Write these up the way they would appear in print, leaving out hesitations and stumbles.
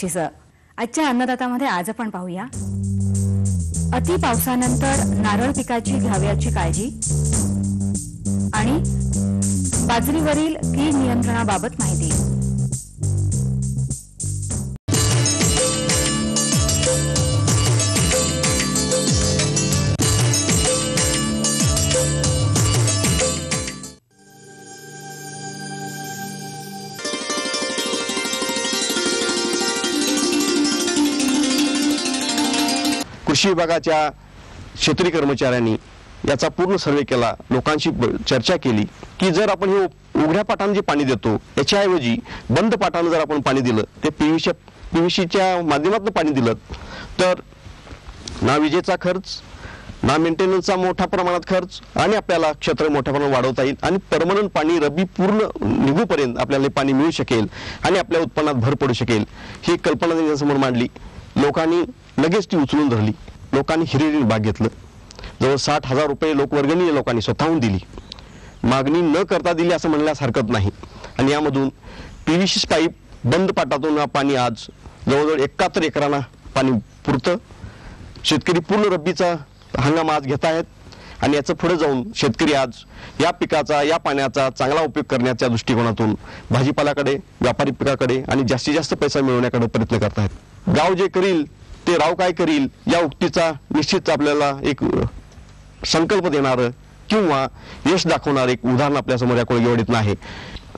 बक्षिसं आजच्या अन्नदातामध्ये आज आपण पाहूया अति पावसानंतर नारळ पिकाची घ्यावयाची काळजी आणि बाजरीवरील कीड नियंत्रणाबाबत माहिती। कृषी विभागाच्या क्षेत्रीय कर्मचाऱ्यांनी याचा पूर्ण सर्वे केला, लोकांशी चर्चा केली की जर आपण हे उघड्या पाटाने जे पाणी देतो याच्याऐवजी बंद पाटाने जर आपण पाणी दिलं, ते पीव्हीसीच्या माध्यमातून पाणी दिलं तर ना विजेचा खर्च, ना मेंटेनन्सचा मोठ्या प्रमाणात खर्च आणि आपल्याला क्षेत्र मोठ्या प्रमाणात वाढवता येईल आणि परमनंट पाणी रब्बी पूर्ण निघूपर्यंत आपल्याला पाणी मिळू शकेल आणि आपल्या उत्पन्नात भर पडू शकेल। ही कल्पना त्यांच्यासमोर मांडली, लोकांनी लगेच ती उचलून धरली, लोकांनी हिरिरीने भाग घेतलं। जवळ 60,000 रुपये लोकवर्गणी लोकांनी स्वतःहून दिली, मागणी न करता दिली असं म्हणण्यास हरकत नाही। आणि यामधून पीव्हीसी पाईप बंद पाटातून पाणी आज जवळजवळ 71 एकरांना पाणी पुरतं। शेतकरी पूर्ण रब्बीचा हंगाम आज घेत आहेत आणि याचं पुढे जाऊन शेतकरी आज या पिकाचा, या पाण्याचा चांगला उपयोग करण्याच्या दृष्टिकोनातून भाजीपाल्याकडे, व्यापारी पिकाकडे आणि जास्तीत जास्त पैसा मिळवण्याकडे प्रयत्न करत आहेत। गाव जे करील ते राव काय करील या उक्तीचा निश्चित आपल्याला एक संकल्प देणारं किंवा यश दाखवणारं एक उदाहरण आपल्यासमोर या कोळगेवाडीतनं आहे।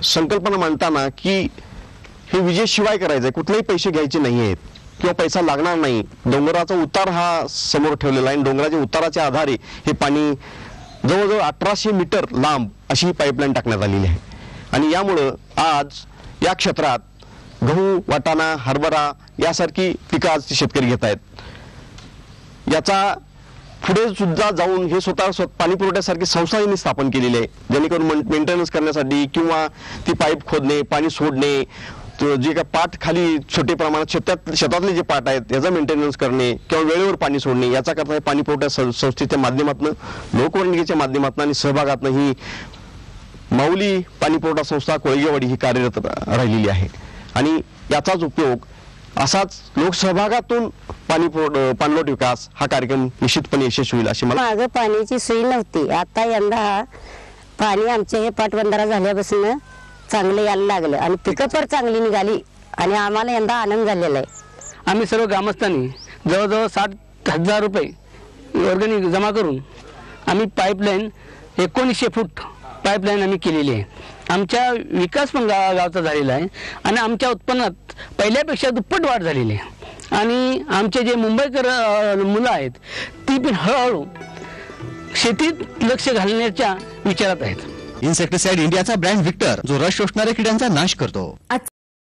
संकल्पना मांडताना की हे विजेशिवाय करायचंय, कुठलेही पैसे घ्यायचे नाही आहेत किंवा पैसा लागणार नाही। डोंगराचा उतार हा समोर ठेवलेला आहे, डोंगराच्या उताराच्या आधारे हे पाणी जवळजवळ 1800 मीटर लांब अशी ही पाईपलाईन टाकण्यात आलेली आहे। आणि यामुळं आज या क्षेत्रात गहू, वाटाणा, हरभरा यासारखी पिकं आज शेतकरी घेत आहेत। याचा पुढे सुद्धा जाऊन हे स्वतः पाणी पुरवठ्यासारखी संस्था यांनी स्थापन केलेली आहे, जेणेकरून मेंटेनन्स करण्यासाठी किंवा ती पाईप खोदणे, पाणी सोडणे, जे काय पाट खाली छोटे प्रमाणात शेतातले जे पाट आहेत याचा मेंटेनन्स करणे किंवा वेळेवर पाणी सोडणे याचा करता पाणी पुरवठ्या संस्थेच्या माध्यमातून, लोकवर्गणीच्या माध्यमातून आणि सहभागातून ही माऊली पाणी पुरवठा संस्था कोळगेवाडी ही कार्यरत राहिलेली आहे। आणि याचाच उपयोग असाच लोकसहभागातून पाणलोट विकास हा कार्यक्रम निश्चितपणे यशस्वी होईल अशी मला। मागे पाण्याची सोय नव्हती, आता यंदा पाणी आमचे हे पाटबंधारा झाल्यापासून चांगलं यायला लागलं आणि पिकं पण चांगली निघाली आणि आम्हाला यंदा आनंद झालेला आहे। आम्ही सर्व ग्रामस्थांनी जवळजवळ 60,000 रुपये वर्गणी जमा करून आम्ही पाईपलाईन 1900 फूट पाईपलाईन आम्ही केलेली आहे। आमच्या विकास पण गावचा झालेला आहे आणि आमच्या उत्पन्नात पहिल्यापेक्षा दुप्पट वाढ झालेली आहे। आणि आमचे जे मुंबईकर मुलं आहेत ती पण हळूहळू शेतीत लक्ष घालण्याच्या विचारात आहेत। इन्सेक्टिसाइड इंडियाचा ब्रँड व्हिक्टर जो रस शोषणाऱ्या किड्यांचा नाश करतो।